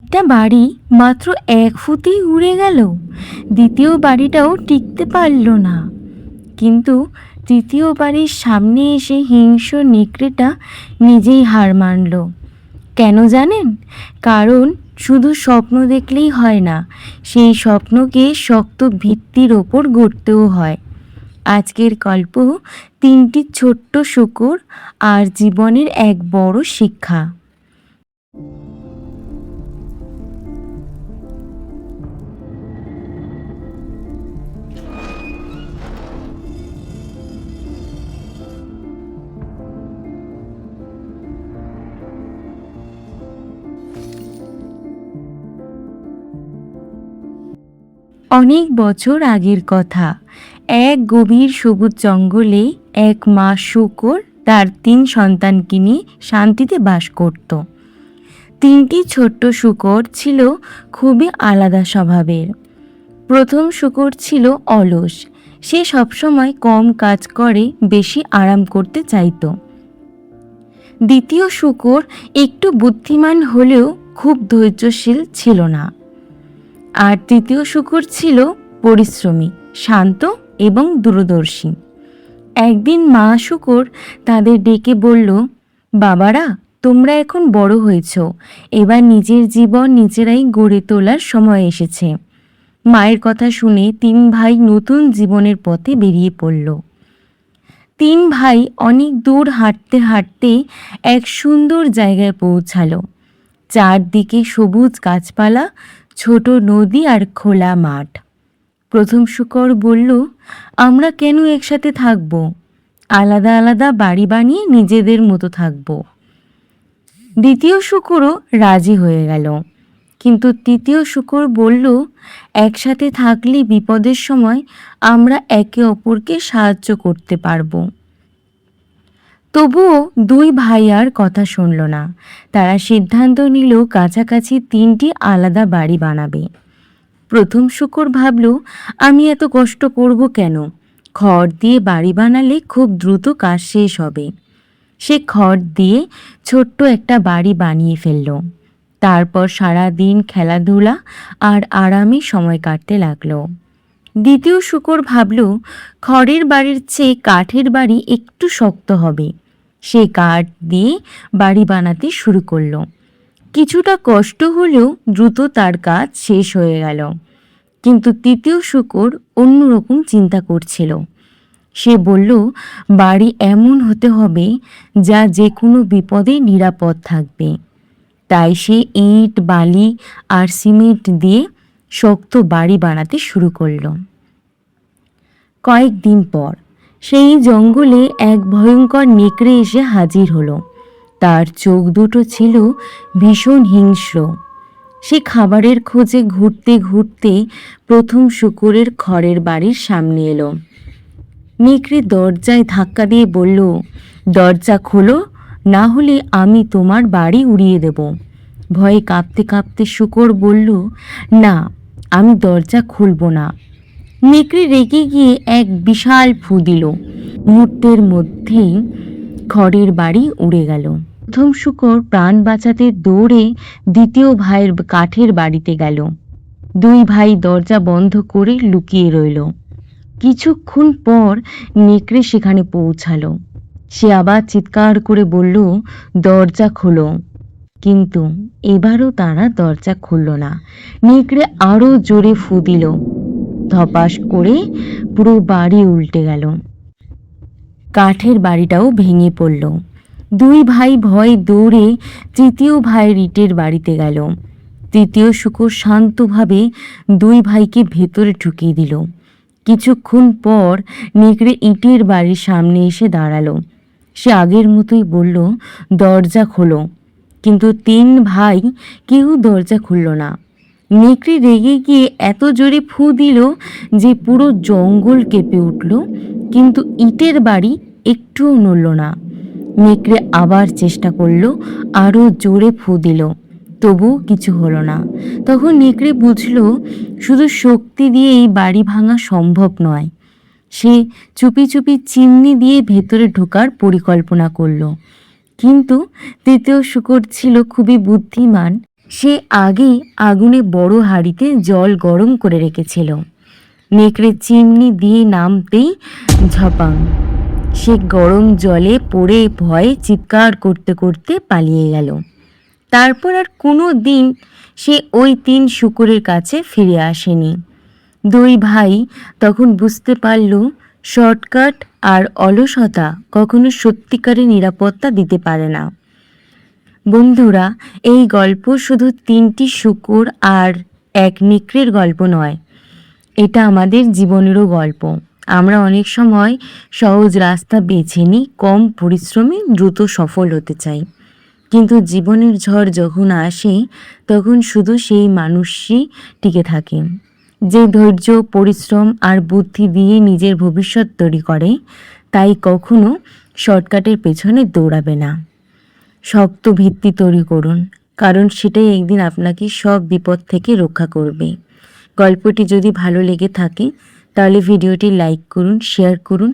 একটা বাড়ি মাত্র 1 ফুটেই উড়ে গেল। দ্বিতীয় বাড়িটাও টিকতে পারল না। কিন্তু তৃতীয় বাড়ির সামনে এসে হিংস্র নেকড়েটা নিজেই হার মানল। কেন জানেন? কারণ শুধু স্বপ্ন দেখলেই হয় না, সেই স্বপ্নকে শক্ত ভিত্তির ওপর গড়তেও হয়। আজকের গল্প 3টি ছোট্ট শূকর আর জীবনের এক বড় শিক্ষা। অনেক বছর আগের কথা। এক গভীর সবুজ জঙ্গলে এক মা শূকর তার 3 সন্তানকে নিয়ে শান্তিতে বাস করত। 3টি ছোট্ট শূকর ছিল খুবই আলাদা স্বভাবের। প্রথম শূকর ছিল অলস। সে সবসময় কম কাজ করে বেশি আরাম করতে চাইতো। দ্বিতীয় শূকর একটু বুদ্ধিমান হলেও খুব ধৈর্যশীল ছিল না। আর তৃতীয় শূকর ছিল পরিশ্রমী, শান্ত এবং দূরদর্শী। একদিন মা শূকর তাদের ডেকে বলল, বাবারা, তোমরা এখন বড় হয়েছ, এবার নিজের জীবন নিজেরাই গড়ে তোলার সময় এসেছে। মায়ের কথা শুনে 3 ভাই নতুন জীবনের পথে বেরিয়ে পড়ল। 3 ভাই অনেক দূর হাঁটতে হাঁটতে এক সুন্দর জায়গায় পৌঁছালো। চারদিকে সবুজ গাছপালা, ছোট নদী আর খোলা মাঠ। প্রথম শূকর বলল, আমরা কেন একসাথে থাকব? আলাদা আলাদা বাড়ি বানিয়ে নিজেদের মতো থাকব। দ্বিতীয় শূকরও রাজি হয়ে গেল। কিন্তু তৃতীয় শূকর বলল, একসাথে থাকলে বিপদের সময় আমরা একে অপরকে সাহায্য করতে পারবো। তবুও 2 ভাই আর কথা শুনল না। তারা সিদ্ধান্ত নিল কাছাকাছি 3টি আলাদা বাড়ি বানাবে। প্রথম শূকর ভাবল, আমি এত কষ্ট করব কেন? খড় দিয়ে বাড়ি বানালে খুব দ্রুত কাজ শেষ হবে। সে খড় দিয়ে ছোট্ট একটা বাড়ি বানিয়ে ফেলল। তারপর সারা দিন খেলাধুলা আর আরামে সময় কাটতে লাগলো। দ্বিতীয় শূকর ভাবল, খড়ের বাড়ির চেয়ে কাঠের বাড়ি একটু শক্ত হবে। সে কাঠ দিয়ে বাড়ি বানাতে শুরু করলো। কিছুটা কষ্ট হলেও দ্রুত তার কাজ শেষ হয়ে গেল। কিন্তু তৃতীয় শূকর অন্যরকম চিন্তা করছিল। সে বলল, বাড়ি এমন হতে হবে যা যে কোনো বিপদে নিরাপদ থাকবে। তাই সে ইট, বালি আর সিমেন্ট দিয়ে শক্ত বাড়ি বানাতে শুরু করলো। কয়েকদিন পর সেই জঙ্গলে এক ভয়ঙ্কর নেকড়ে এসে হাজির হলো। তার চোখ দুটো ছিল ভীষণ হিংস্র। সে খাবারের খোঁজে ঘুরতে ঘুরতে প্রথম শূকরের খড়ের বাড়ির সামনে এলো। নেকড়ে দরজায় ধাক্কা দিয়ে বলল, দরজা খোলো, না হলে আমি তোমার বাড়ি উড়িয়ে দেব। ভয়ে কাঁপতে কাঁপতে শূকর বলল, না, আমি দরজা খুলব না। নেকড়ে রেগে গিয়ে এক বিশাল ফু দিল। মুহূর্তের মধ্যেই খড়ের বাড়ি উড়ে গেল। প্রথম শূকর প্রাণ বাঁচাতে দৌড়ে দ্বিতীয় ভাইয়ের কাঠের বাড়িতে গেল। 2 ভাই দরজা বন্ধ করে লুকিয়ে রইল। কিছুক্ষণ পর নেকড়ে সেখানে পৌঁছালো। সে আবার চিৎকার করে বলল, দরজা খোলো। কিন্তু এবারও তারা দরজা খুলল না। নেকড়ে আরো জোরে ফু দিল। ধপাস করে পুরো বাড়ি উল্টে গেল। কাঠের বাড়িটাও ভেঙে পড়ল। 2 ভাই ভয়ে দৌড়ে তৃতীয় ভাইয়ের ইটের বাড়িতে গেল। তৃতীয় শূকর শান্তভাবে 2 ভাইকে ভেতরে ঢুকিয়ে দিল। কিছুক্ষণ পর নেকড়ে ইটের বাড়ির সামনে এসে দাঁড়ালো। সে আগের মতোই বলল, দরজা খোলো। কিন্তু 3 ভাই কেউ দরজা খুলল না। নেকড়ে রেগে গিয়ে এত জোরে ফু দিল যে পুরো জঙ্গল কেঁপে উঠল, কিন্তু ইটের বাড়ি একটুও নড়ল না। নেকড়ে আবার চেষ্টা করলো, আরো জোরে ফু দিল, তবুও কিছু হলো না। তখন নেকড়ে বুঝলো শুধু শক্তি দিয়ে এই বাড়ি ভাঙা সম্ভব নয়। সে চুপি চুপি চিমনি দিয়ে ভেতরে ঢোকার পরিকল্পনা করলো। কিন্তু তৃতীয় শূকর ছিল খুবই বুদ্ধিমান। সে আগেই আগুনে বড় হাঁড়িতে জল গরম করে রেখেছিল। নেকড়ে চিমনি দিয়ে নামতেই ঝপাং, সে গরম জলে পড়ে ভয়ে চিৎকার করতে করতে পালিয়ে গেল। তারপর আর কোনো দিন সে ওই 3 শূকরের কাছে ফিরে আসেনি। 2 ভাই তখন বুঝতে পারল শর্টকাট আর অলসতা কখনো সত্যিকারের নিরাপত্তা দিতে পারে না। বন্ধুরা, এই গল্প শুধু 3টি শূকর আর এক নেকড়ের গল্প নয়, এটা আমাদের জীবনেরও গল্প। আমরা অনেক সময় সহজ রাস্তা বেছে নিই, কম পরিশ্রমে দ্রুত সফল হতে চাই, কিন্তু জীবনের ঝড় যখন আসে তখন শুধু সেই মানুষই টিকে থাকে যে ধৈর্য, পরিশ্রম আর বুদ্ধি দিয়ে নিজের ভবিষ্যৎ তৈরি করে। তাই কখনো শর্টকাটের পেছনে দৌড়াবে না, শক্ত ভিত্তি তৈরি করুন, কারণ সেটাই একদিন আপনাকে সব বিপদ থেকে রক্ষা করবে। গল্পটি যদি ভালো লেগে থাকে তাহলে ভিডিওটি লাইক করুন, শেয়ার করুন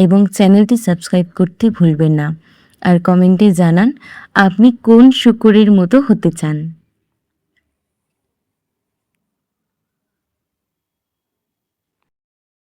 এবং চ্যানেলটি সাবস্ক্রাইব করতে ভুলবেন না। আর কমেন্টে জানান আপনি কোন শূকরের মতো হতে চান।